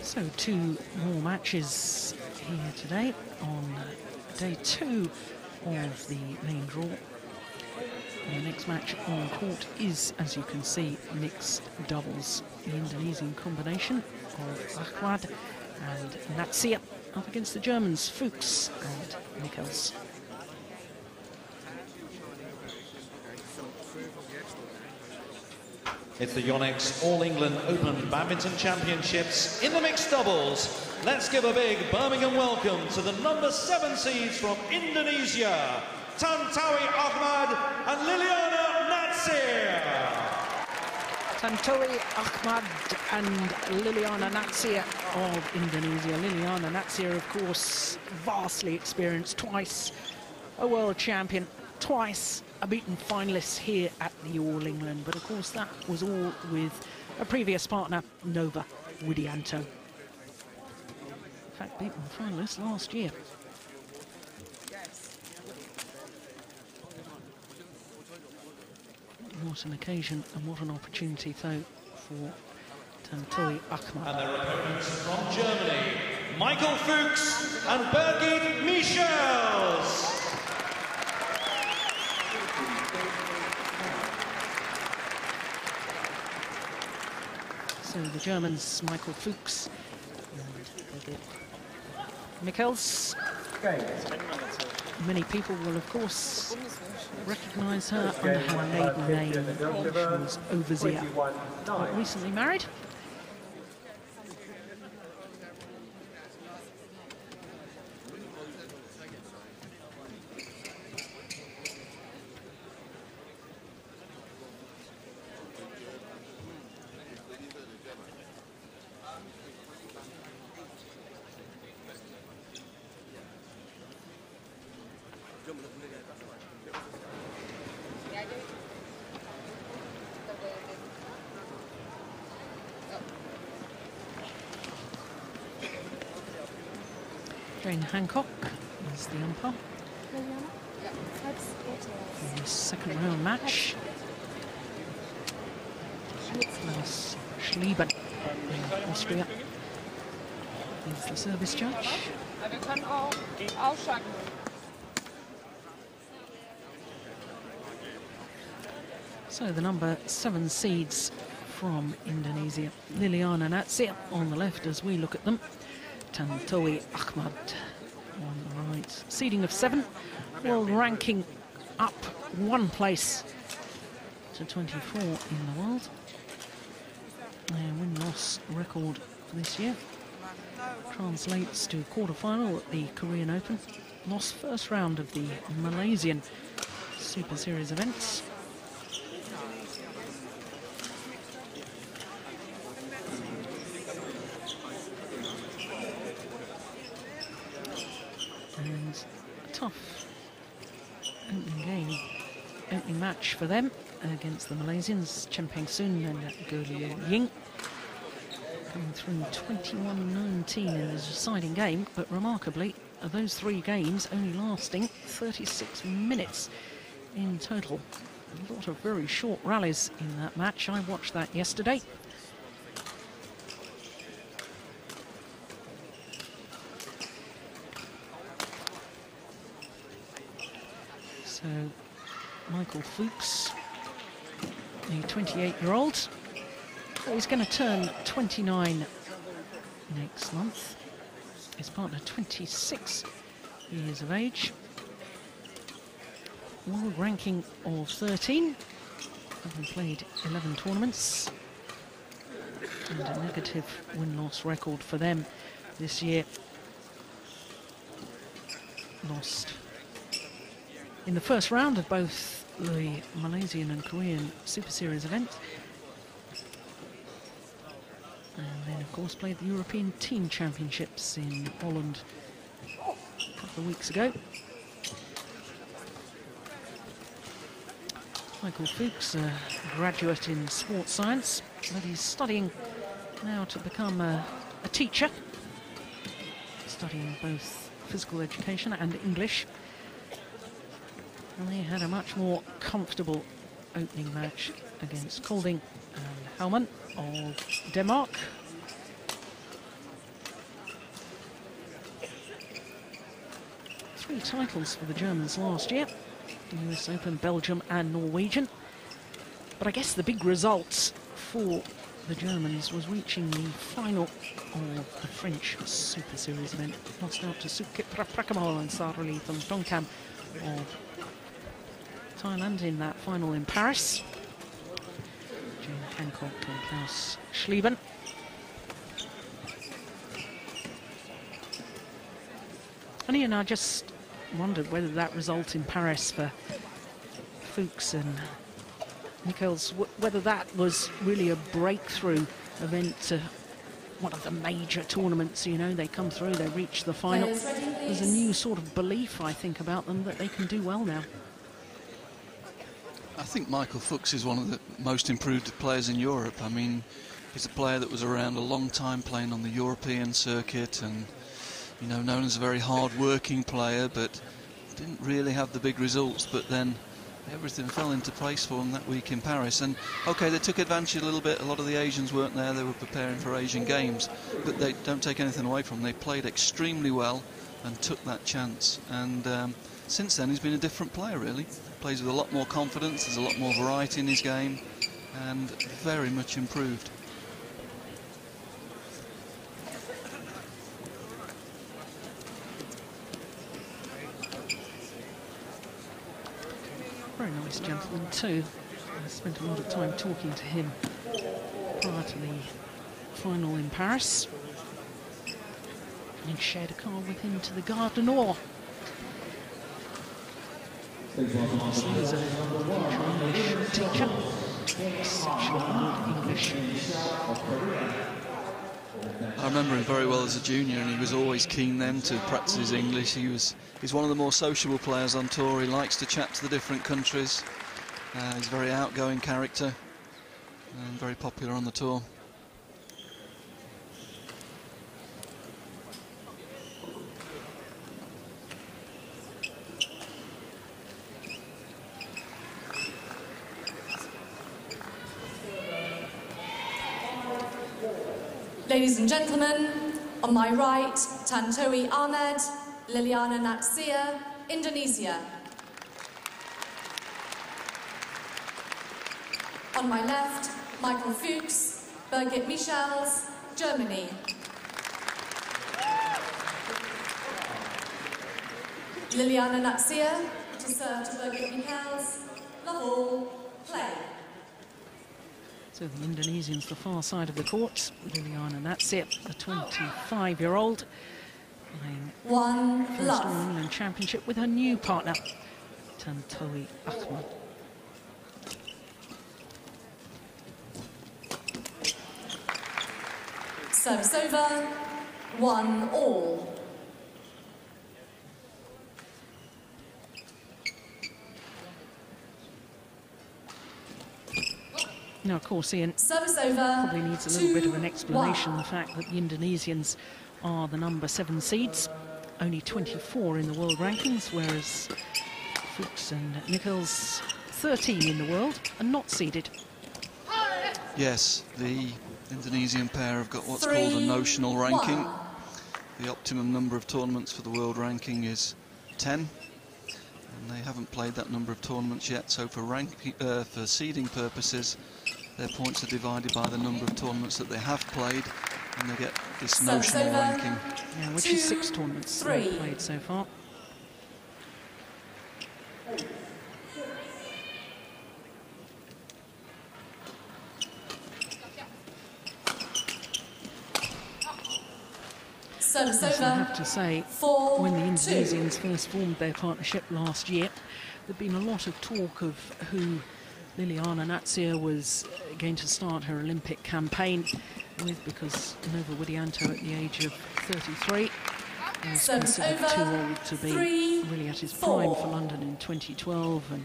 So 2 more matches here today on day 2 of the main draw. The next match on court is, as you can see, mixed doubles. The Indonesian combination of Ahmad and Natsir up against the Germans, Fuchs and Michels. It's the Yonex All England Open Badminton Championships in the mixed doubles. Let's give a big Birmingham welcome to the number 7 seeds from Indonesia, Tantowi Ahmad and Liliyana Natsir. Tantowi Ahmad and Liliyana Natsir of Indonesia. Liliyana Natsir, of course, vastly experienced, twice a world champion, twice a beaten finalist here at the All England. But of course that was all with a previous partner, Nova Widianto. In fact, beaten finalist last year. What an occasion and what an opportunity, though, for Tantowi Ahmad. And their opponents from Germany, Michael Fuchs and Birgit Michels. So the Germans, Michael Fuchs and Birgit Michels. Many people will, of course, recognise her under her maiden name. She was Overseer, but recently married. Jane Hancock is the umpire in the second round match. Klaus Schlieben in Austria is the service judge. So the number 7 seeds from Indonesia, Liliyana Natsir on the left as we look at them. Tantowi Ahmad on the right. Seeding of 7, world ranking up 1 place to 24 in the world. Their win-loss record for this year translates to quarter-final at the Korean Open. Lost first round of the Malaysian Super Series events. And a tough opening match for them against the Malaysians, Chen Peng-sun and Goh Liu Ying. Coming through 21-19 in the deciding game, but remarkably, those 3 games only lasting 36 minutes in total. A lot of very short rallies in that match. I watched that yesterday. So, Michael Fuchs, the 28-year-old, he's going to turn 29 next month. His partner, 26 years of age. World ranking of 13, having played 11 tournaments, and a negative win-loss record for them this year. Lost in the first round of both the Malaysian and Korean Super Series events. And then, of course, played the European Team Championships in Holland a couple of weeks ago. Michael Fuchs, a graduate in sports science, but he's studying now to become a teacher, studying both physical education and English. And they had a much more comfortable opening match against Kolding and Hellman of Denmark. 3 titles for the Germans last year, the US Open, Belgium and Norwegian. But I guess the big results for the Germans was reaching the final of the French Super Series event. Lost out to Sukhit Prakamal and Sarali Thongthongkam of Thailand in that final in Paris. Jane Hancock and Klaus Schlieben. And Ian, I just wondered whether that result in Paris for Fuchs and Michels, whether that was really a breakthrough event to one of the major tournaments. You know, they come through, they reach the final. There's a new sort of belief, I think, about them that they can do well now. I think Michael Fuchs is one of the most improved players in Europe. I mean, he's a player that was around a long time, playing on the European circuit, and you know, known as a very hard-working player, but didn't really have the big results. But then everything fell into place for him that week in Paris. And okay, they took advantage a little bit. A lot of the Asians weren't there. They were preparing for Asian Games, but they don't take anything away from them. They played extremely well and took that chance. And since then, he's been a different player, really. Plays with a lot more confidence. There's a lot more variety in his game, and very much improved. Very nice gentleman too. I spent a lot of time talking to him prior to the final in Paris, and shared a car with him to the Gare du Nord. He's a future English teacher, exceptionally good English. I remember him very well as a junior, and he was always keen then to practice his English. He's one of the more sociable players on tour. He likes to chat to the different countries. He's a very outgoing character and very popular on the tour. Ladies and gentlemen, on my right, Tantowi Ahmad, Liliyana Natsir, Indonesia. On my left, Michael Fuchs, Birgit Michels, Germany. Liliyana Natsir to serve to Birgit Michels. Love all, play. So the Indonesians, the far side of the court. Liliyana Natsir, the 25-year-old, playing first All England Championship with her new partner, Tantowi Ahmad. Service over, 1-all. Now, of course, Ian Service over, probably needs a little bit of an explanation, the fact that the Indonesians are the number 7 seeds, only 24 in the world rankings, whereas Fuchs and Michels, 13 in the world, are not seeded. Yes, the Indonesian pair have got what's called a notional ranking. The optimum number of tournaments for the world ranking is 10, and they haven't played that number of tournaments yet, so for seeding purposes, their points are divided by the number of tournaments that they have played, and they get this notional ranking. Yeah, which is 6 tournaments they've played so far. Service over. I have to say, when the Indonesians first formed their partnership last year, there'd been a lot of talk of who Liliyana Natsir was going to start her Olympic campaign with, because Nova Widianto at the age of 33 was considered too old to be really at his prime for London in 2012, and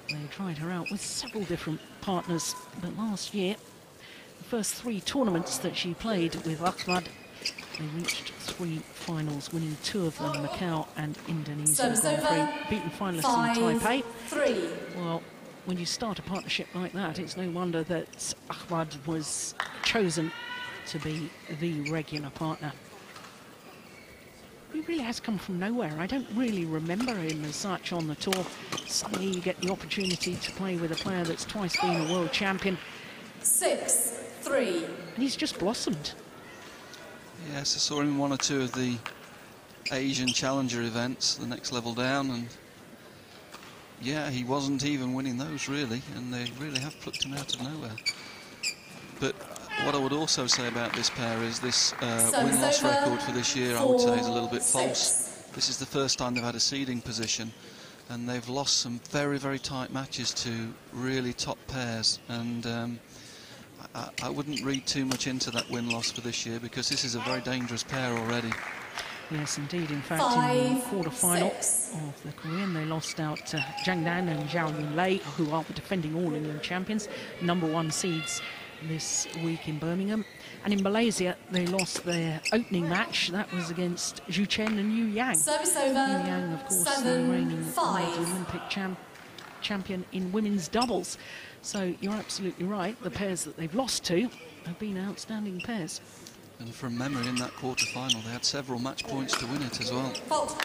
they tried her out with several different partners. But last year, the first 3 tournaments that she played with Ahmad, they reached 3 finals, winning 2 of them, Macau and Indonesia Grand Prix, beaten finalists in Taipei. Well, when you start a partnership like that, it's no wonder that Ahmad was chosen to be the regular partner. he really has come from nowhere. I don't really remember him as such on the tour. Suddenly you get the opportunity to play with a player that's twice been a world champion. 6-3. And he's just blossomed. Yes, I saw him in one or two of the Asian Challenger events, the next level down, and yeah, he wasn't even winning those really, and they really have plucked him out of nowhere. But what I would also say about this pair is this win-loss record for this year, I would say, is a little bit false. This is the first time they've had a seeding position, and they've lost some very, very tight matches to really top pairs, and I wouldn't read too much into that win-loss for this year, because this is a very dangerous pair already. Yes, indeed. In fact, in the quarter-final of the Korean, they lost out to Zhang Dan and Zhao Yunlei, who are the defending All-England champions, #1 seeds this week in Birmingham. And in Malaysia, they lost their opening match. That was against Zhu Chen and Yu Yang. Service over. Yu Yang, of course, the reigning Olympic champion in women's doubles. So you're absolutely right. The pairs that they've lost to have been outstanding pairs. And from memory, in that quarter-final, they had several match points to win it as well. Fault.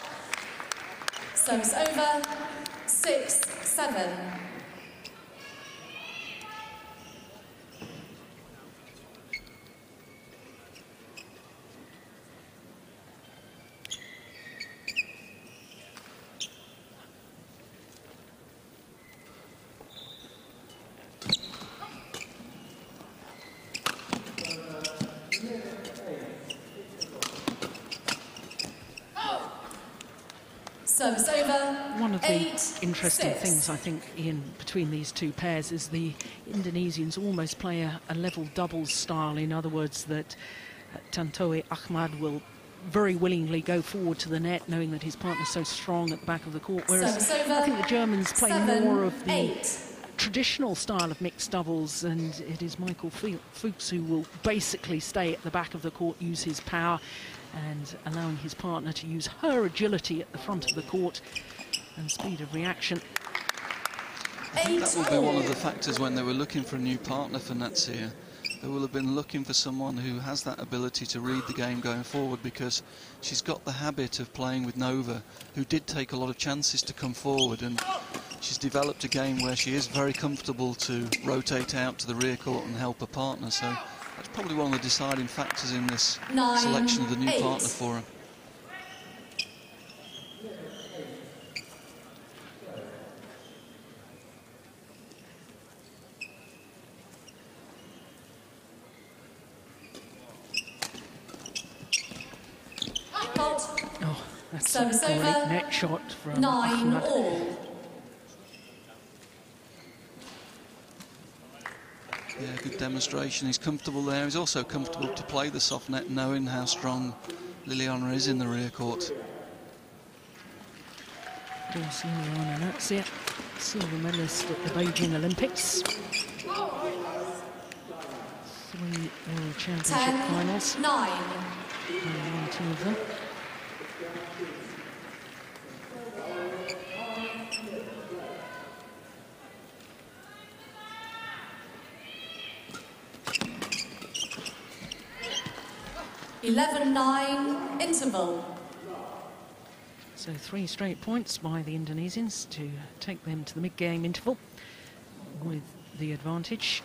Service over. 6-7. Service over. One of the interesting things, I think, Ian, between these two pairs is the Indonesians almost play a level doubles style. In other words, that Tantowi Ahmad will very willingly go forward to the net, knowing that his partner's so strong at the back of the court. Whereas I think the Germans play more of the traditional style of mixed doubles, and it is Michael Fuchs who will basically stay at the back of the court, use his power, and allowing his partner to use her agility at the front of the court and speed of reaction. I think that will be one of the factors when they were looking for a new partner for Natsir. They will have been looking for someone who has that ability to read the game going forward, because she's got the habit of playing with Nova, who did take a lot of chances to come forward, and she's developed a game where she is very comfortable to rotate out to the rear court and help her partner. So that's probably one of the deciding factors in this selection of the new partner for her. Oh, that's a great net shot from Ahmad. 9-all. Yeah, good demonstration. He's comfortable there. He's also comfortable to play the soft net, knowing how strong Liliyana is in the rear court. Of course, Liliyana Natsir, silver medalist at the Beijing Olympics. 3 World Championship finals. 9. And won 2 of them. (11-9) interval. So 3 straight points by the Indonesians to take them to the mid-game interval with the advantage.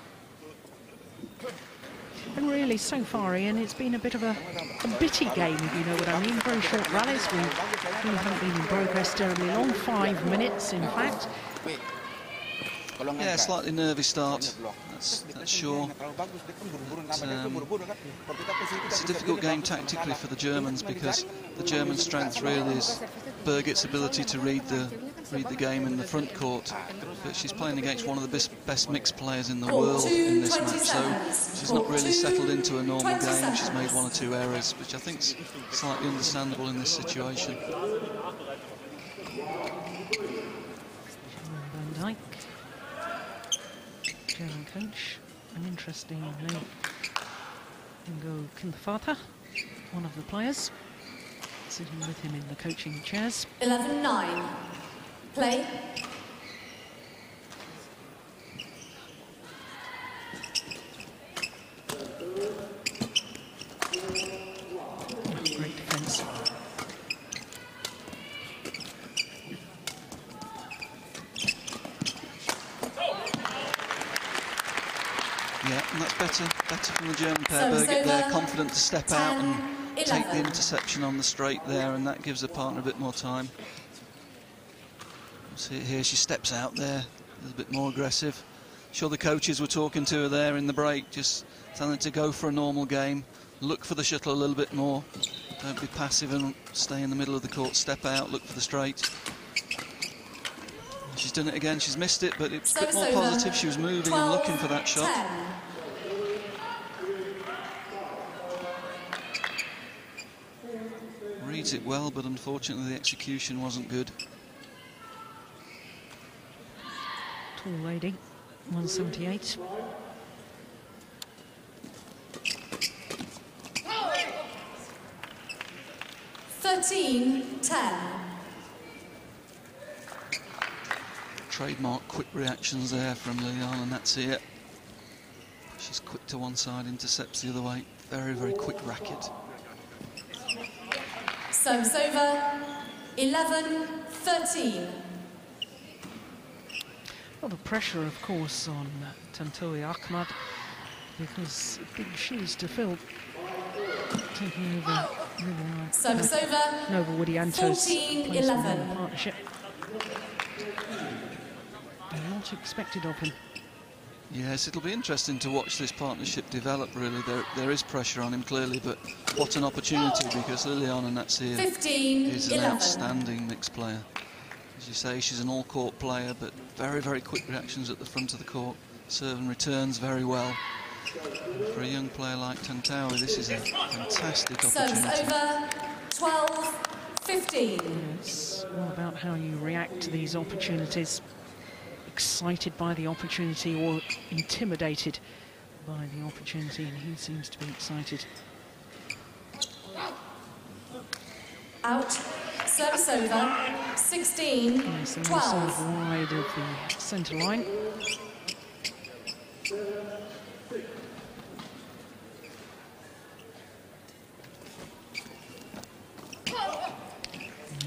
And really, so far, Ian, it's been a bit of a bitty game, if you know what I mean. Very short rallies. We haven't been in progress terribly long, 5 minutes, in fact. Yeah, slightly nervy start, that's sure. But, it's a difficult game tactically for the Germans, because the German strength really is Birgit's ability to read the game in the front court. But she's playing against one of the best mixed players in the world in this match, so she's not really settled into a normal game. She's made 1 or 2 errors, which I think's slightly understandable in this situation. Van Dijk, German coach, and interestingly, Ingo Kinthata, one of the players, sitting with him in the coaching chairs. 11-9. Play. Great defence. better from the German pair. Birgit there, confident to step out and take the interception on the straight there, and that gives her partner a bit more time. See here, she steps out there, a little bit more aggressive. Sure, the coaches were talking to her there in the break, just telling her to go for a normal game, look for the shuttle a little bit more, don't be passive and stay in the middle of the court, step out, look for the straight. She's done it again, she's missed it, but it's a bit more positive. She was moving and looking for that shot. 10. Reads it well, but unfortunately the execution wasn't good. Tall lady, 178. Trademark quick reactions there from Liliyana Natsir. She's quick to one side, intercepts the other way. Very, very quick racket. Service over, 11-13. Well, the pressure, of course, on Tantowi Ahmad, because big shoes to fill. Taking over Service over, Nova Widianto's 14-11. partnership. A lot expected of him. Yes, it'll be interesting to watch this partnership develop, really. There is pressure on him, clearly, but what an opportunity, because Liliyana Natsir is an outstanding mixed player. As you say, she's an all-court player, but very, very quick reactions at the front of the court. Serve and returns very well. For a young player like Tantowi, this is a fantastic opportunity. Service over, 12-15. It's all about how you react to these opportunities. Excited by the opportunity or intimidated by the opportunity, and he seems to be excited. Out. Service over, 16-12. Yes, and serve wide of the centre line.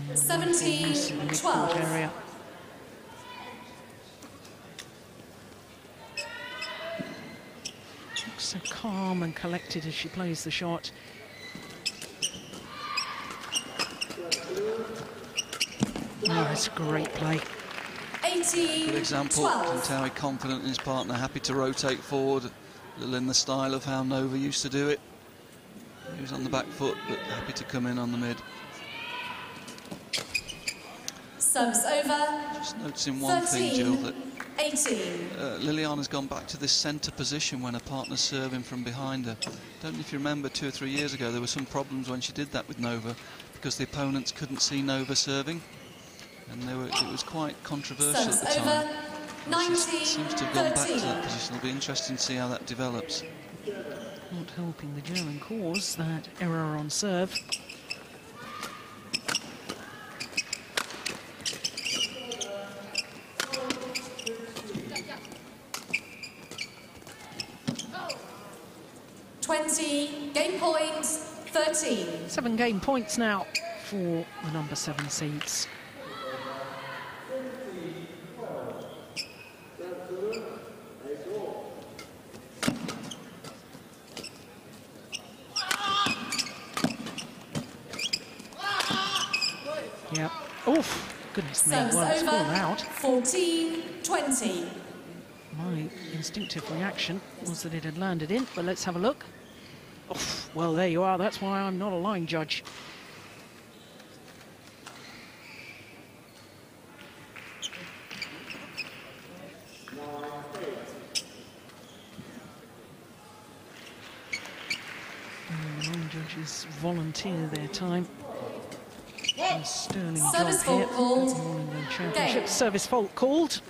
And 17-12. Area. Looks so calm and collected as she plays the shot. Oh, it's a great play. 18-12. Good example. Tantowi confident in his partner, happy to rotate forward, a little in the style of how Nova used to do it. He was on the back foot, but happy to come in on the mid. Service over. Just noticing one thing, Jill, that 18. Liliyana's gone back to this centre position when her partner's serving from behind her. Don't know if you remember 2 or 3 years ago, there were some problems when she did that with Nova, because the opponents couldn't see Nova serving. And it was quite controversial at the time. 19, she seems to have gone back to that position. It'll be interesting to see how that develops. Not helping the German cause, that error on serve. Game points, 13. 7 game points now for the number 7 seeds. Yep. Oof. Goodness me. Well, it's called out. 14-20. My instinctive reaction was that it had landed in, but let's have a look. Oof. Well, there you are. That's why I'm not a line judge. And the line judges volunteer their time. A sterling Service job here fault called. at the All England Championship. Service fault called.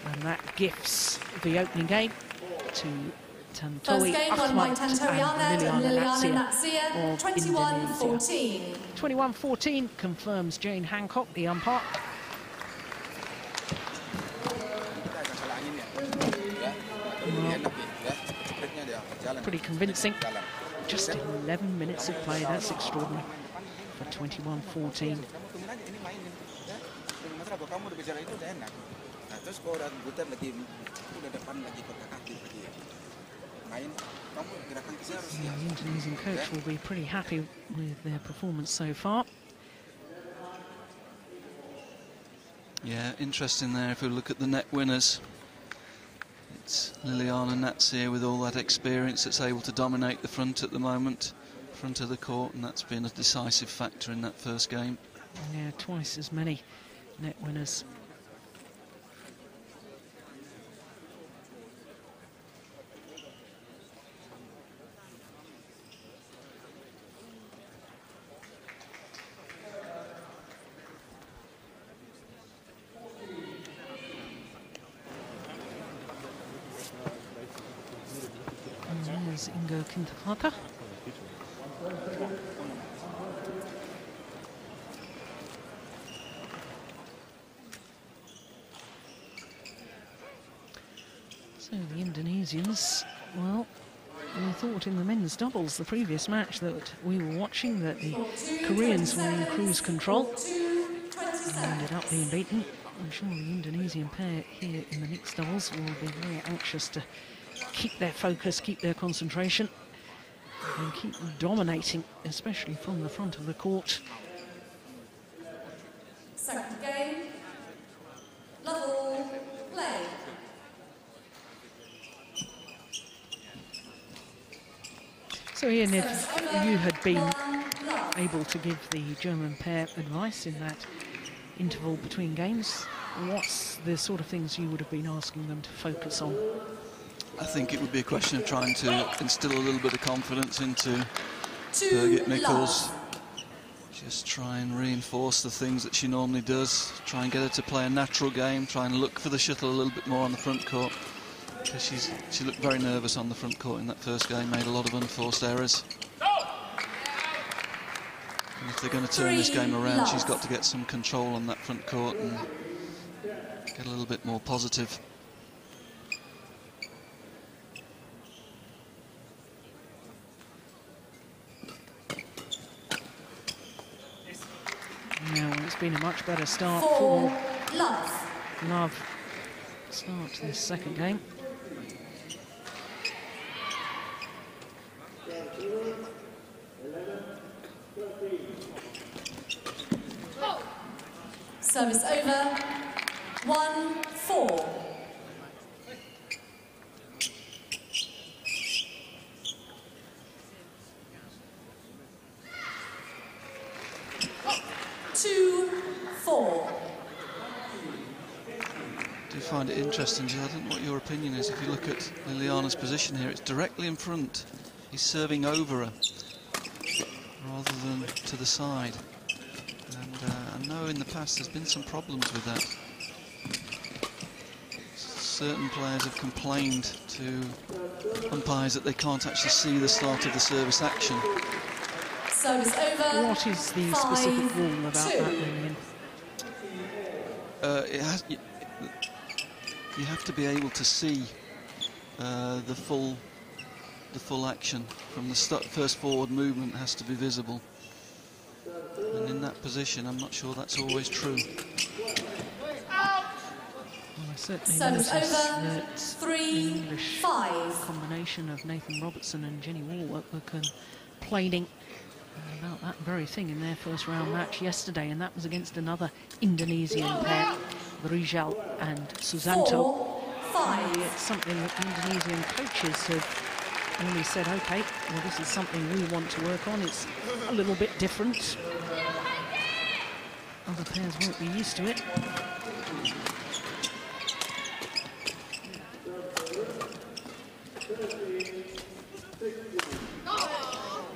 And that gifts the opening game to Tantowi Ahmad and Liliyana Natsir of 21-14. 21-14 confirms Jane Hancock, the umpire. Well, pretty convincing. Just 11 minutes of play, that's extraordinary for 21-14. The Indonesian coach will be pretty happy with their performance so far. Yeah, interesting there if we look at the net winners. It's Liliyana Natsir with all that experience that's able to dominate the front at the moment, front of the court, and that's been a decisive factor in that first game. Yeah, twice as many net winners. There's Ingo Kintervater. So the Indonesians, well, we thought in the men's doubles, the previous match that we were watching, that the Koreans were in cruise control and ended up being beaten. I'm sure the Indonesian pair here in the mixed doubles will be very anxious to keep their focus, keep their concentration, and keep dominating, especially from the front of the court. Second game, level play. So Ian, if you had been able to give the German pair advice in that interval between games, what's the sort of things you would have been asking them to focus on? I think it would be a question of trying to instill a little bit of confidence into Birgit Michels. Just try and reinforce the things that she normally does. Try and get her to play a natural game. Try and look for the shuttle a little bit more on the front court. Because she looked very nervous on the front court in that first game. Made a lot of unforced errors. And if they're going to turn this game around, she's got to get some control on that front court and get a little bit more positive. Now it's been a much better start for Love. Start to this second game. Service over. 1-4. I find it interesting, Jill. I don't know what your opinion is. If you look at Liliana's position here, it's directly in front. He's serving over her rather than to the side. And I know in the past there's been some problems with that. Certain players have complained to umpires that they can't actually see the start of the service action. Service over. What is the specific rule about that, Lillian? You have to be able to see the full action from the first forward movement has to be visible. And in that position, I'm not sure that's always true. Well, I certainly noticed that the English combination of Nathan Robertson and Jenny Wall were complaining about that very thing in their first round match yesterday, and that was against another Indonesian pair, Rijal and Susanto. It's something that Indonesian coaches have really said, okay, well, this is something we want to work on. It's a little bit different. Other pairs won't be used to it.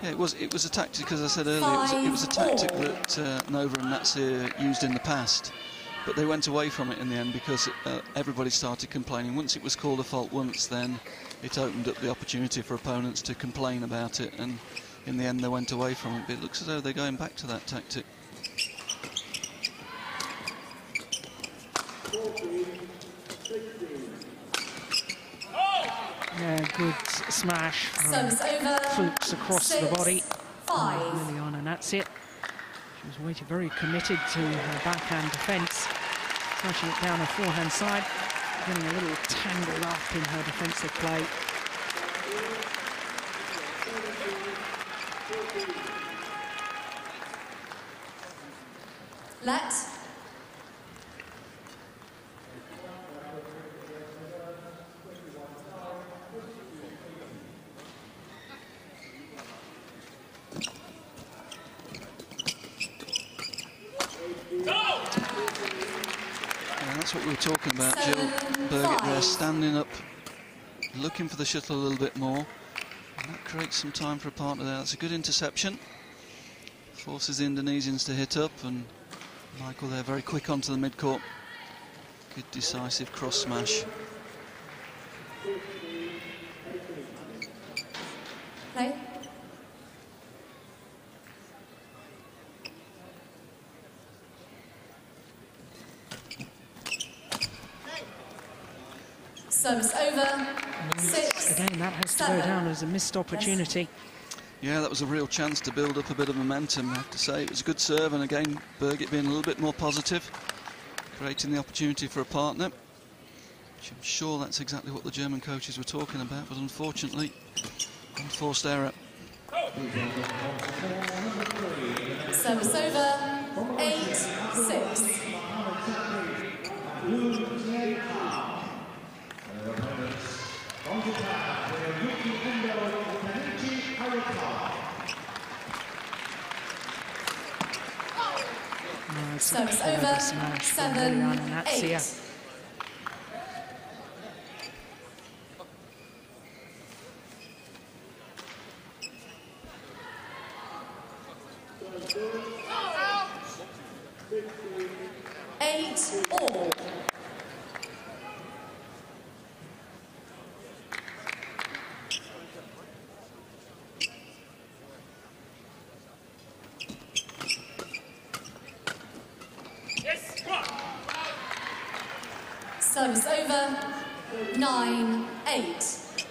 Yeah, it was a tactic, as I said earlier, it was a tactic that Nova and Natsir used in the past, but they went away from it in the end because everybody started complaining. Once it was called a fault once, then it opened up the opportunity for opponents to complain about it, and in the end they went away from it. But it looks as though they're going back to that tactic. Yeah, good smash from Fuchs across the body. Liliyana Natsir. She was waiting, very committed to her backhand defence, smashing it down her forehand side, getting a little tangled up in her defensive play. Let. That's what we were talking about, Jill. Birgit there standing up, looking for the shuttle a little bit more. And that creates some time for a partner there. That's a good interception. Forces the Indonesians to hit up, and Michael there very quick onto the mid-court. Good decisive cross smash. Play. Service over. 6. Again, that has to go down as a missed opportunity. Yeah, that was a real chance to build up a bit of momentum, I have to say. It was a good serve, and again, Birgit being a little bit more positive, creating the opportunity for a partner, which I'm sure that's exactly what the German coaches were talking about, but unfortunately, unforced error. Service over. 8-6. Service over. 7-8. All. Service over. 9-8.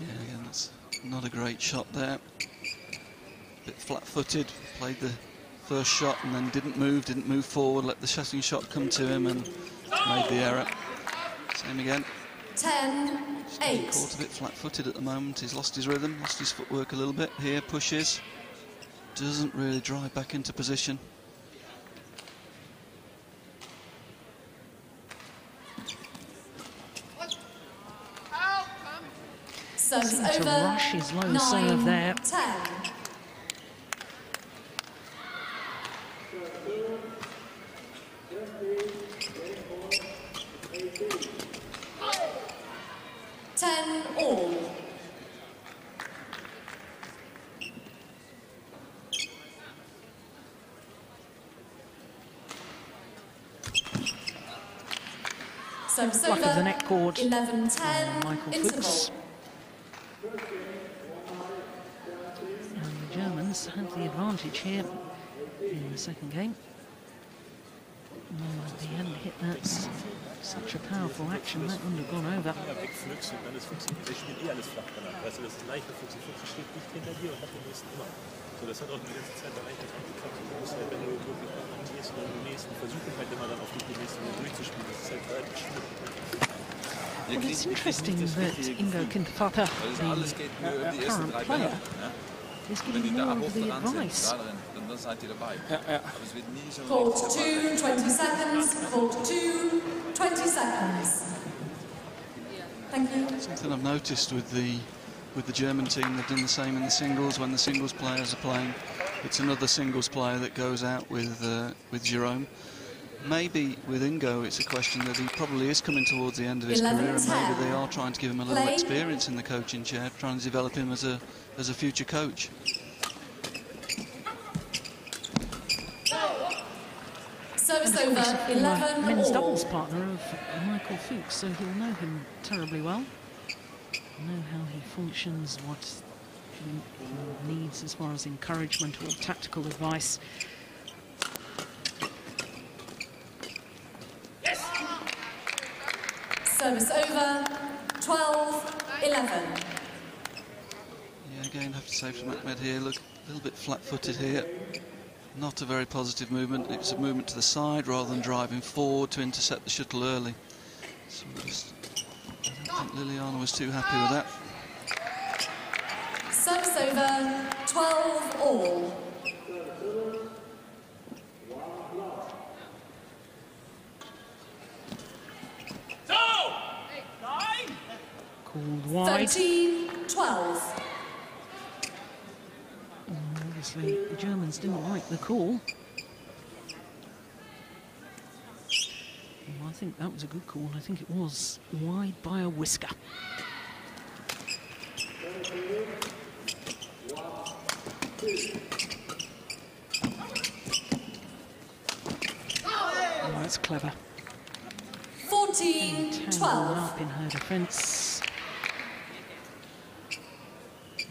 Yeah, again, that's not a great shot there. A bit flat-footed, played the first shot and then didn't move forward, let the shooting shot come to him and made the error. Same again. 10-8. Caught a bit flat-footed at the moment. He's lost his rhythm, lost his footwork a little bit. Here, pushes. Doesn't really drive back into position. Service over. To rush his low serve there. 10. All. Service Luck over. of the net cord. 11-10. Michael Interval. Fuchs. And the Germans have the advantage here in the second game. Oh, at the end hit that. Such a powerful action, that wouldn't have gone over. Well, it's interesting that Ingo Kintervater, the current player, is giving more of the advice. Court 2, 20 seconds. Court 2, 20 seconds. Thank you. Something I've noticed with the German team, they've done the same in the singles. When the singles players are playing, it's another singles player that goes out with Jerome. Maybe with Ingo, it's a question that he probably is coming towards the end of his career, and maybe they are trying to give him a little experience in the coaching chair, trying to develop him as a future coach. Service over. 11 men's all. doubles partner of Michael Fuchs, so he'll know him terribly well. Know how he functions, what he needs as far as encouragement or tactical advice. Service over. 12-11. Yeah, again, have to say from Ahmed here, look, a little bit flat-footed here. Not a very positive movement. It was a movement to the side rather than driving forward to intercept the shuttle early. So I don't think Liliyana was too happy with that. over, 12 all. Called wide. 13-12. Obviously, the Germans didn't like the call. Well, I think that was a good call. I think it was wide by a whisker. Oh, that's clever. 14-12. Up in her defence.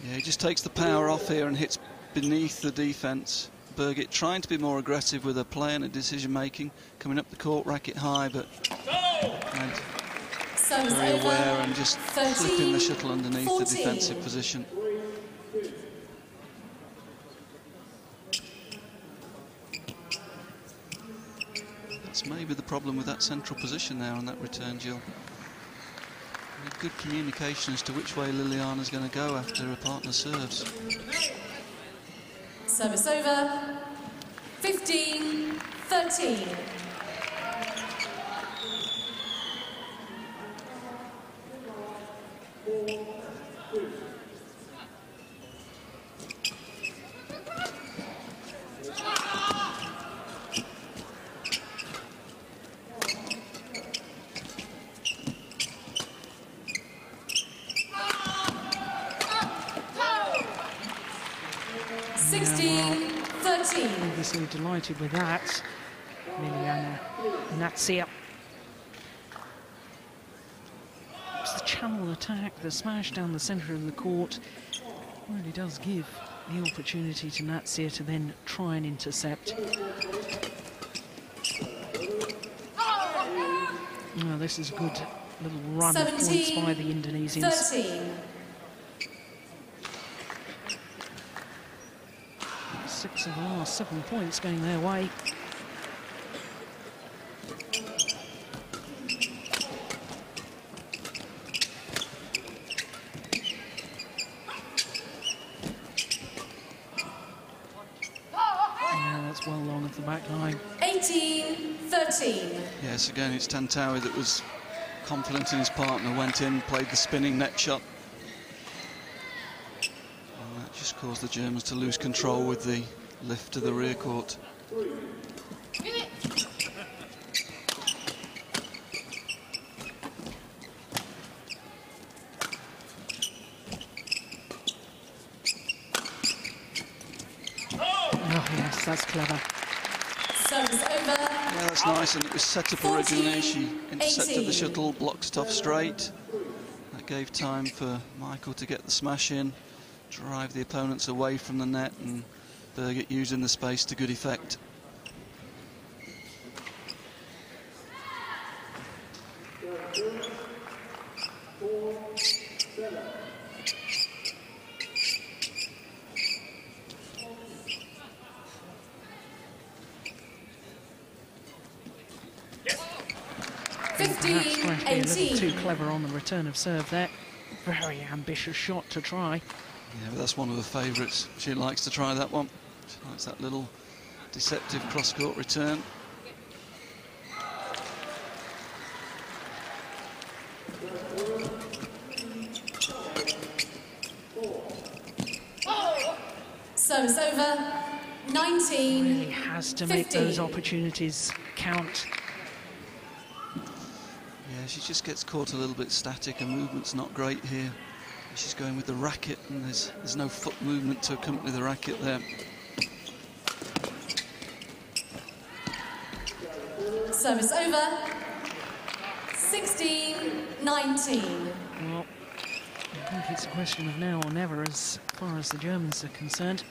Yeah, he just takes the power off here and hits beneath the defence. Birgit trying to be more aggressive with her play and her decision-making, coming up the court, racket high, but very aware and just flipping the shuttle underneath 14. The defensive position. That's maybe the problem with that central position there on that return, Jill. Good communication as to which way Liliyana's going to go after her partner serves. Service over, 15-13. Obviously delighted with that. Liliyana Natsir. It's the channel attack, the smash down the centre of the court. Really does give the opportunity to Natsir to then try and intercept. Oh, this is a good little run of points by the Indonesians. 13. 6 of the last 7 points going their way. Yeah, that's well long of the back line. 18-13. Yes, again, it's Tantowi that was confident in his partner, went in, played the spinning net shot. Just caused the Germans to lose control with the lift to the rear court. Oh yes, that's clever. Service over. Yeah, that's nice, and it was set up originally. She intercepted the shuttle, blocks it off straight. That gave time for Michael to get the smash in, drive the opponents away from the net, and Birgit using the space to good effect. Perhaps trying to be a little too clever on the return of serve there. Very ambitious shot to try. Yeah, but that's one of the favourites. She likes to try that one. She likes that little deceptive cross-court return. Service over, 19. Really has to make those opportunities count. Yeah, she just gets caught a little bit static. Her movement's not great here. She's going with the racket, and there's no foot movement to accompany the racket there. Service over, 16-19. Well, I think it's a question of now or never as far as the Germans are concerned.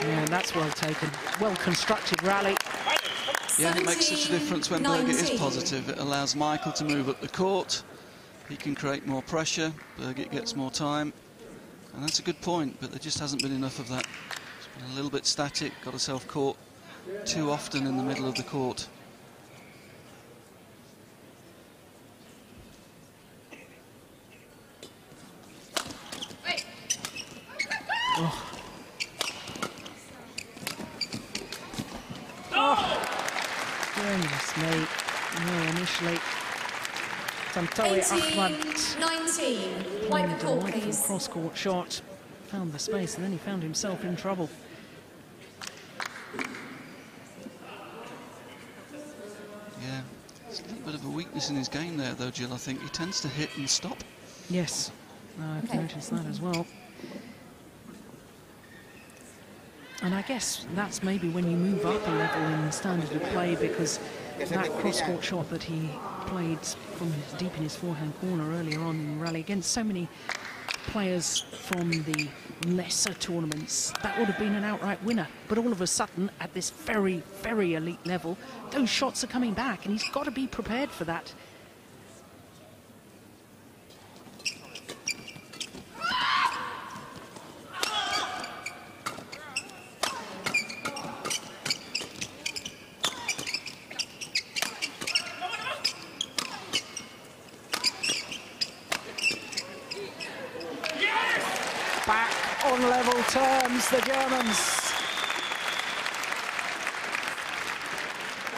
Yeah, that's well taken. Well-constructed rally. Yeah, it makes such a difference when Birgit is positive. It allows Michael to move up the court. He can create more pressure. Birgit gets more time. And that's a good point, but there just hasn't been enough of that. It's been a little bit static, got herself caught too often in the middle of the court. Oh. Goodness me. No, initially. Tantowi Ahmad 19. Wipe the court, please. Cross-court shot. Found the space and then he found himself in trouble. Yeah, there's a little bit of a weakness in his game there, though, Jill. I think he tends to hit and stop. Yes, I've noticed that as well. And I guess that's maybe when you move up a level in standard of play, because that cross-court shot that he played from deep in his forehand corner earlier on in the rally against so many players from the lesser tournaments, that would have been an outright winner. But all of a sudden, at this very, very elite level, those shots are coming back, and he's got to be prepared for that. On level terms, the Germans.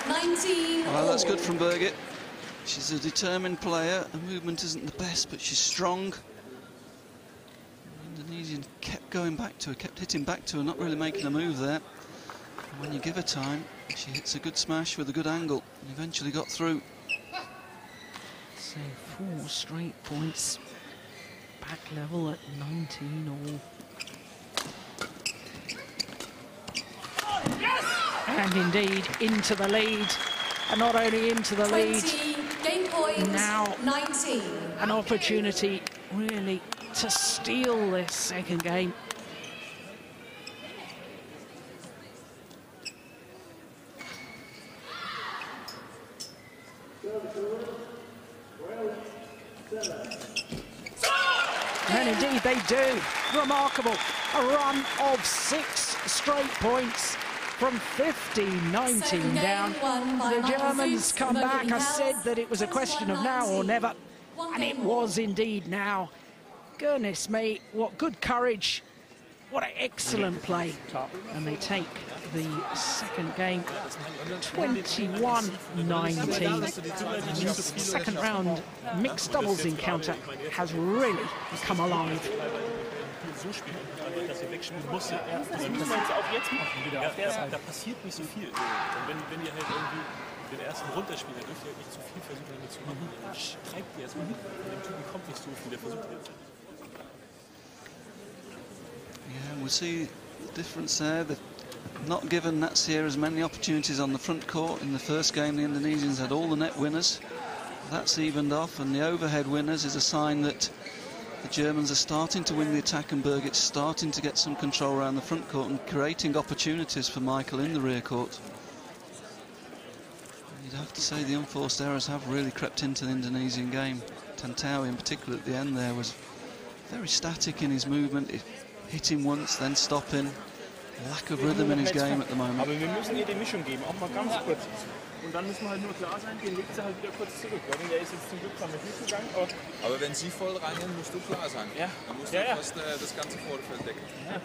19. Well, that's good from Birgit. She's a determined player. Her movement isn't the best, but she's strong. The Indonesian kept going back to her, kept hitting back to her, not really making a move there. And when you give her time, she hits a good smash with a good angle and eventually got through. So 4 straight points. Back level at 19 all. And indeed, into the lead. And not only into the 20, lead, game point, now 19. An opportunity really to steal this second game. And indeed they do. Remarkable. A run of 6 straight points from 15-19 down. The Germans come back. I said that it was a question of now or never. And it was indeed now. Goodness me, what good courage. What an excellent play. And they take the second game 21-19. This second round mixed doubles encounter has really come alive. So spielen, dass er wegspielen muss. Das müssen wir jetzt auch jetzt machen wieder. Da passiert nicht so viel. Und wenn ihr halt irgendwie den ersten runterspielt, dann dürft ihr halt nicht zu viel versuchen damit zu machen. Dann schreibt ihr erstmal mit. Von dem Typen kommt nicht so viel, der versucht jetzt. Yeah, we'll see the difference there. They've not given Natsir as many opportunities on the front court. In the first game, the Indonesians had all the net winners. That's evened off, and the overhead winners is a sign that the Germans are starting to win the attack, and Birgit's starting to get some control around the front court and creating opportunities for Michael in the rear court. You'd have to say the unforced errors have really crept into the Indonesian game. Tantowi in particular at the end there was very static in his movement, hitting once, then stopping. Lack of rhythm in his game at the moment. Aber wir müssen ihr die Mischung geben, auch mal ganz kurz. Und dann müssen wir halt nur klar sein, den legt sie halt wieder kurz zurück. Der ist jetzt zum Glück damit mitgegangen. Aber wenn sie voll reingehen, musst du klar sein. Ja. Dann musst du fast das ganze Vorderfeld decken. Ja.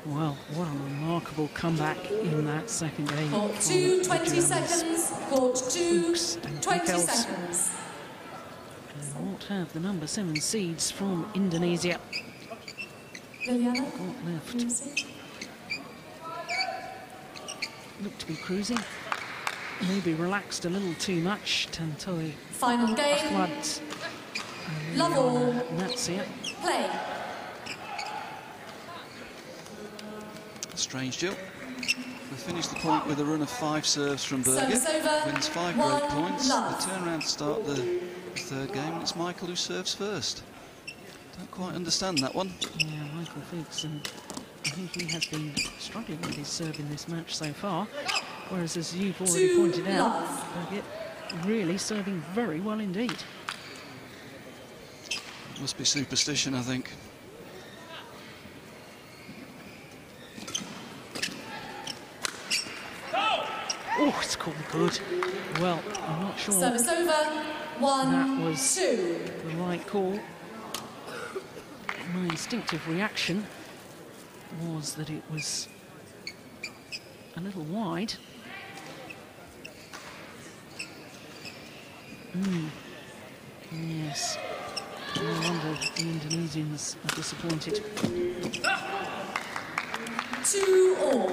Well, what a remarkable comeback in that second game. Court 2, 20 seconds. Court 2, Fuchs and 20 Michels. seconds. And won't have the number 7 seeds from Indonesia. Liliyana, Got left. Looked to be cruising. Maybe relaxed a little too much. Tantowi final game. Ahmad and Love all. Natsir. Play. Strange, Jill. We finished the point with a run of 5 serves from Birgit. Service over. Wins 5 1 great points. love. They turn around to start the third game, and it's Michael who serves first. Don't quite understand that one. Yeah, Michael Fuchs, and I think he has been struggling with his serve in this match so far. Whereas, as you've already pointed out, Birgit really serving very well indeed. Must be superstition, I think. Oh, it's called good. Well, I'm not sure Service over. 1, that was 2. the right call. My instinctive reaction was that it was a little wide. Yes. No wonder the Indonesians are disappointed. 2 all.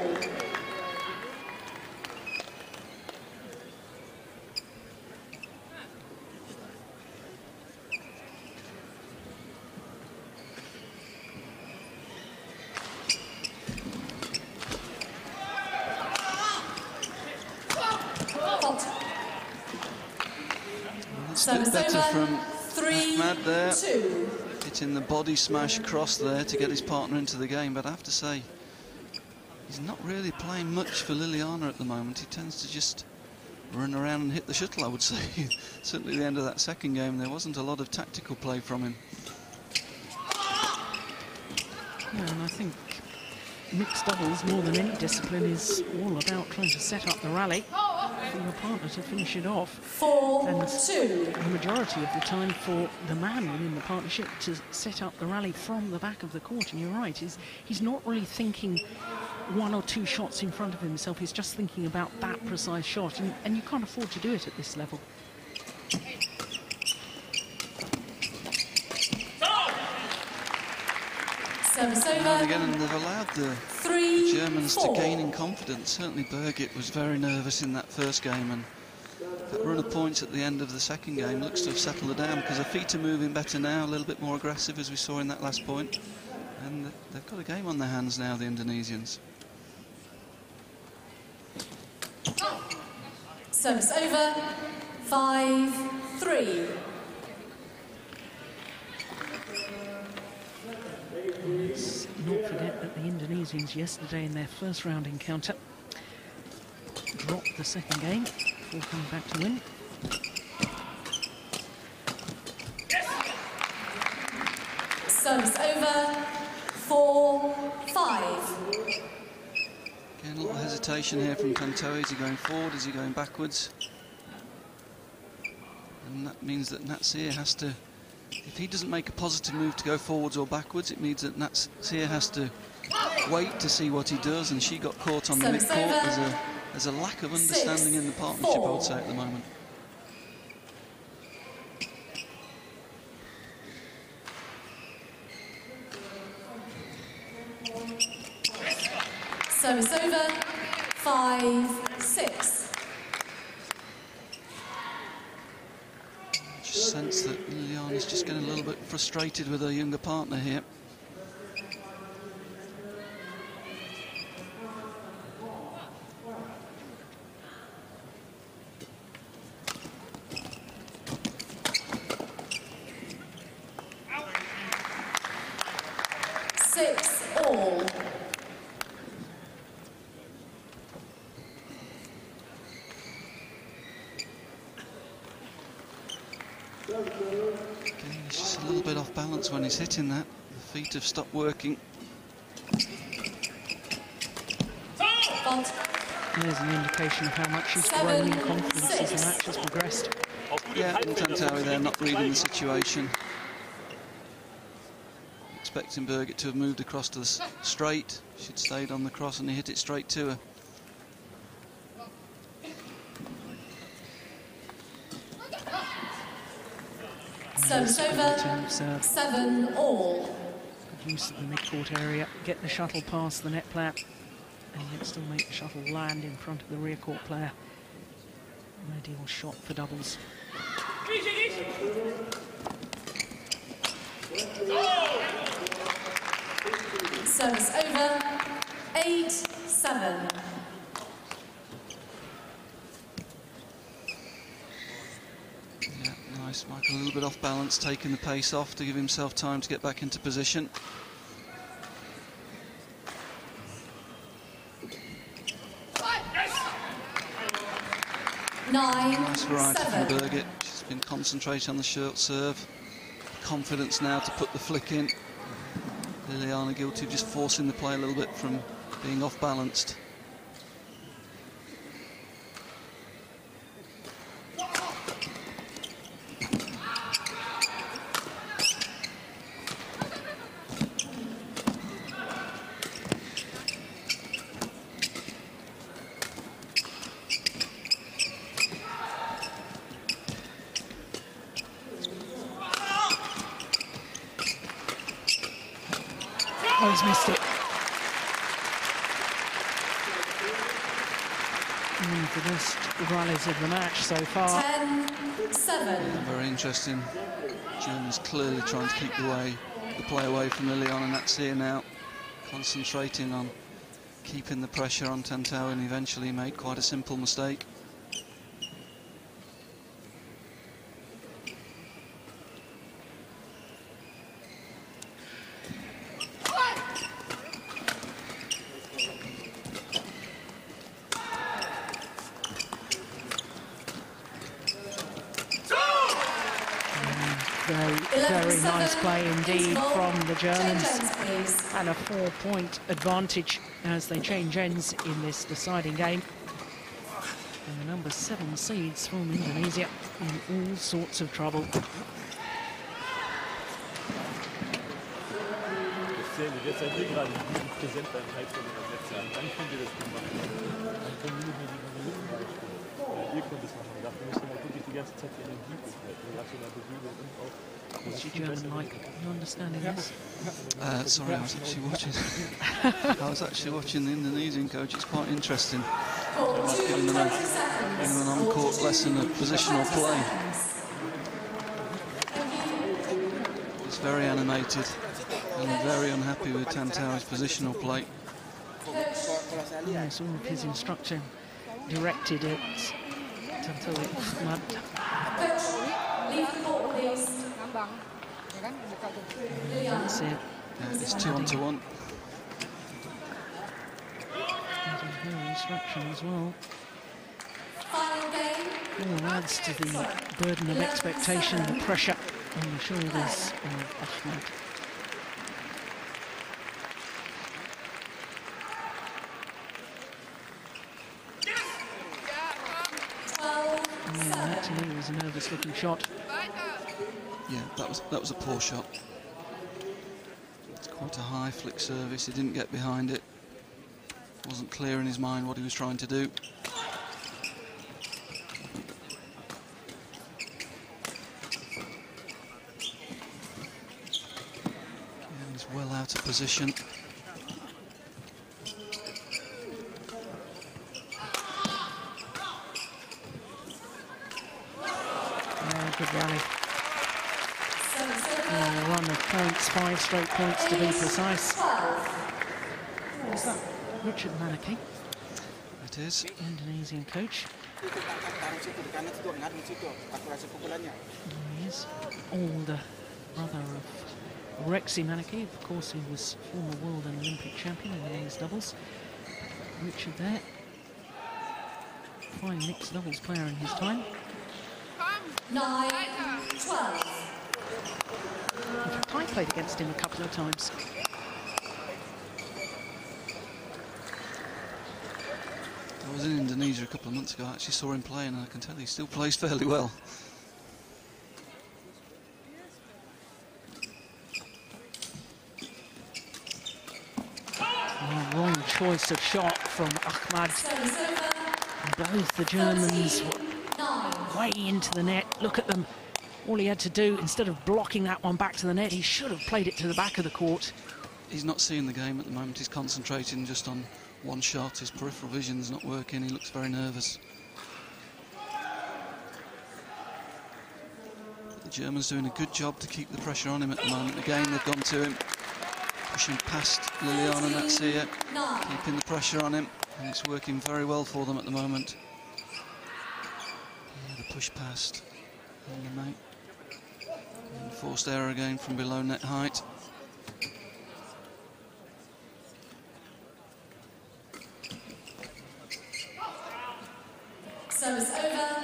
A bit better from 3, Ahmad there. 2. Hitting the body smash cross there to get his partner into the game, but I have to say, he's not really playing much for Liliyana at the moment. He tends to just run around and hit the shuttle, I would say. Certainly at the end of that second game, there wasn't a lot of tactical play from him. Yeah, and I think mixed doubles, more than any discipline, is all about trying to set up the rally for your partner to finish it off. 4, And 2. the majority of the time for the man within the partnership to set up the rally from the back of the court. And you're right, he's not really thinking 1 or 2 shots in front of himself. He's just thinking about that precise shot, and you can't afford to do it at this level. Service over. And again, and they've allowed the 3, Germans 4. to gain in confidence. Certainly Birgit was very nervous in that first game, and that run of points at the end of the second game looks to have settled her down, because her feet are moving better now, a little bit more aggressive, as we saw in that last point. And they've got a game on their hands now, the Indonesians. Service over. 5, 3. Let's not forget that the Indonesians yesterday in their first round encounter dropped the second game before coming back to win. Service over. 4, 5. Again, a little hesitation here from Tantowi. Is he going forward? Is he going backwards? And that means that Natsir has to, if he doesn't make a positive move to go forwards or backwards, it means that Natsir has to wait to see what he does, and she got caught on the midcourt. There's a lack of understanding in the partnership, I would say, at the moment. Service over. 5, 6. Just sense that Liliyana's just getting a little bit frustrated with her younger partner here. Again, he's just a little bit off balance when he's hitting that. The feet have stopped working. There's an indication of how much he's grown in confidence as the match has progressed. Yeah, and Tantowi there not reading the situation. Expecting Birgit to have moved across to the straight. She'd stayed on the cross and he hit it straight to her. Service over. 7 all. Good use of the mid-court area, get the shuttle past the net player, and yet still make the shuttle land in front of the rear court player. An ideal shot for doubles. Service over. 8-7. Yeah, nice. Michael a little bit off balance, taking the pace off to give himself time to get back into position. Nine, nice variety 7. from Birgit. She's been concentrating on the short serve. confidence now to put the flick in. Liliyana guilty of just forcing the play a little bit from being off balanced. Oh, he's missed it. One of the best rallies of the match so far. 10-7. Very interesting. Germans clearly trying to keep the play away from Liliyana Natsir now, concentrating on keeping the pressure on Tantowi, and eventually made quite a simple mistake. Very nice play indeed from the Germans, Ends, and a 4-point advantage as they change ends in this deciding game. And the number 7 seeds from Indonesia in all sorts of trouble. What's your German like? You understanding this? Sorry, I was actually watching. I was actually watching the Indonesian coach. It's quite interesting. Giving them an on-court lesson of positional play. It's very animated and very unhappy with Tantowi's positional play. Yes, all of his instruction directed at Tantowi Ahmad. Leave the court, please. That's it. Yeah, it's 2-on-1. That is her instruction as well. Final game. All adds to the burden of expectation, the pressure on the shoulders of Ahmad. That to me was a nervous-looking shot. Yeah, that was a poor shot. It's quite a high flick service. He didn't get behind it. Wasn't clear in his mind what he was trying to do. And he's well out of position. Good rally. A run of points, 5 straight points to be precise. Is that Richard Manaki? It is. Indonesian coach. He is older brother of Rexy Manaki. Of course, he was former world and Olympic champion in the men's doubles. Richard there. Fine mixed doubles player in his time. 9-12. In fact, I played against him a couple of times. I was in Indonesia a couple of months ago. I actually saw him play, and I can tell he still plays fairly well. Oh, wrong choice of shot from Ahmad. Both the Germans way into the net. Look at them. All he had to do, instead of blocking that one back to the net, he should have played it to the back of the court. He's not seeing the game at the moment. He's concentrating just on one shot. His peripheral vision's not working. He looks very nervous. But the Germans doing a good job to keep the pressure on him at the moment. Again, they've gone to him, pushing past Liliyana Natsir, keeping the pressure on him, and it's working very well for them at the moment. Yeah, the push past on the mate. And forced error again from below net height. Service over.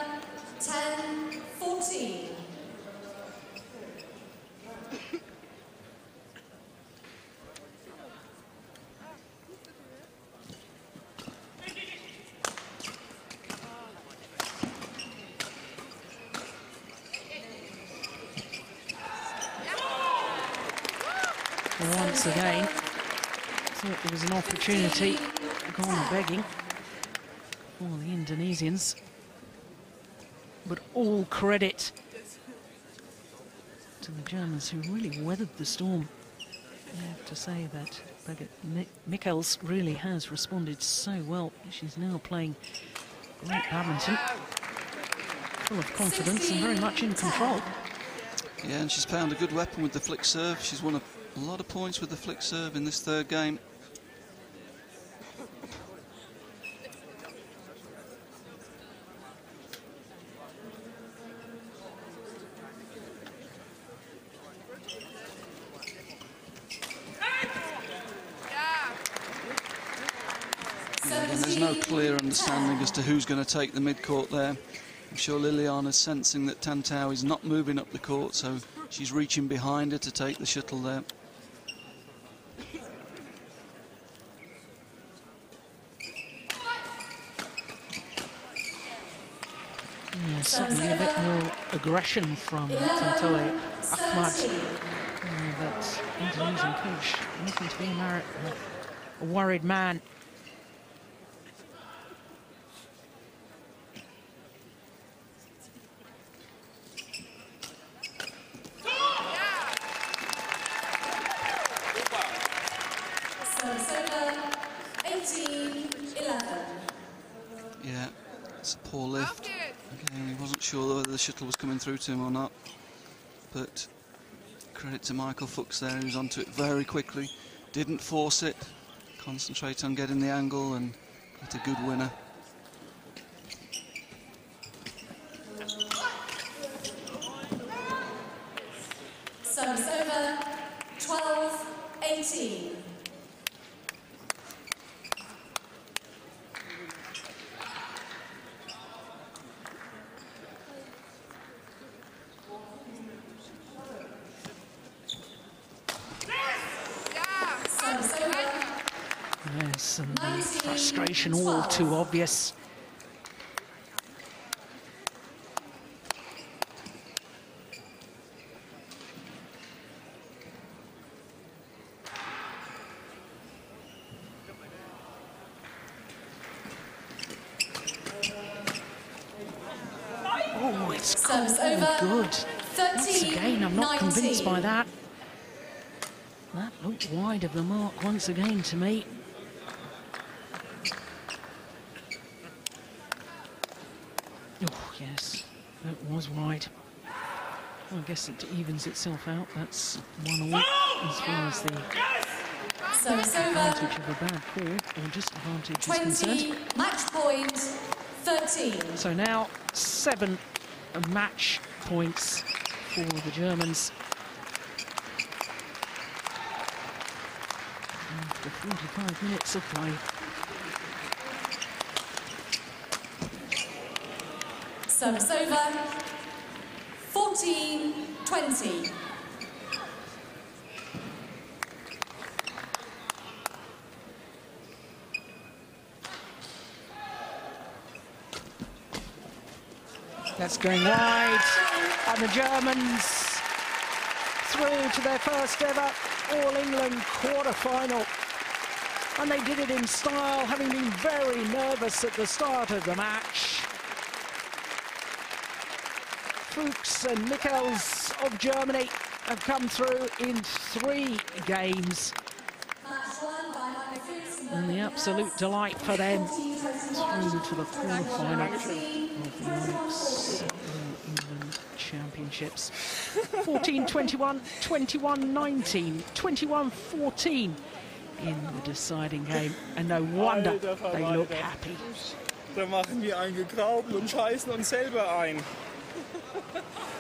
10-14. once again. Thought there was an opportunity gone begging for the Indonesians. But all credit to the Germans, who really weathered the storm. I have to say that Birgit Michels really has responded so well. She's now playing great badminton, full of confidence and very much in control. Yeah, and she's found a good weapon with the flick serve. She's won a lot of points with the flick serve in this third game. And there's no clear understanding as to who's going to take the mid-court there. I'm sure Liliyana's sensing that Tantowi's not moving up the court, so she's reaching behind her to take the shuttle there. Yeah, certainly a bit more aggression from Tantowi Ahmad. That Indonesian coach looking to be a worried man. Yeah, it's a poor lift. Again, he wasn't sure whether the shuttle was coming through to him or not. But credit to Michael Fuchs there, who's onto it very quickly. Didn't force it. Concentrate on getting the angle and get a good winner. Service over, 12-18. Yes, and the frustration all too obvious. Oh, it's good. Once again, I'm not convinced by that. That looked wide of the mark once again to me. Oh, yes, that was wide. Well, I guess it evens itself out. That's 1 all as far as the advantage of a bad call or disadvantage is concerned. Match point 13. So now 7 match points for the Germans. After 45 minutes of play. Service over, 14-20. That's going wide, and the Germans through to their first ever All-England quarter-final. And they did it in style, having been very nervous at the start of the match. Fuchs and Michels of Germany have come through in 3 games. And the absolute delight for them through to the quarter-final of the Yonex England Championships. 14-21, 21-19, 21-14 in the deciding game. And no wonder they look happy. Da machen wir ein Gegraubel und scheißen uns selber ein.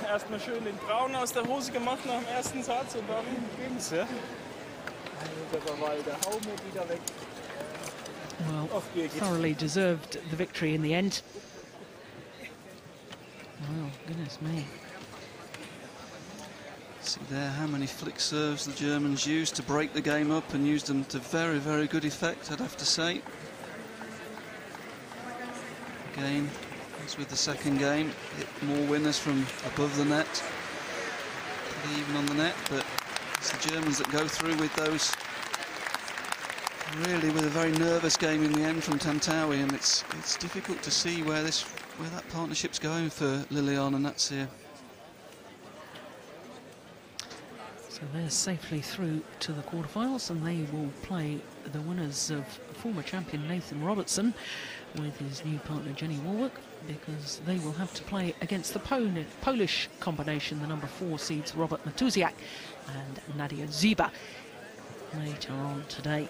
Erstmal schön den Braun aus der Hose gemacht nach dem ersten Satz und darum ging's, ja. Der Walder, hau mir wieder weg. Well, thoroughly deserved the victory in the end. Well, goodness me. See there how many flick serves the Germans used to break the game up, and used them to very, very good effect, I'd have to say. Again, as with the second game, hit more winners from above the net. Pretty even on the net, but It's the Germans that go through with those, really with a very nervous game in the end from Tantowi, and it's difficult to see where that partnership's going for Liliyana Natsir. So they're safely through to the quarterfinals, and they will play the winners of former champion Nathan Robertson with his new partner Jenny Warwick, because they will have to play against the Polish combination, the number 4 seeds Robert Matuziak and Nadia Ziba, later on today.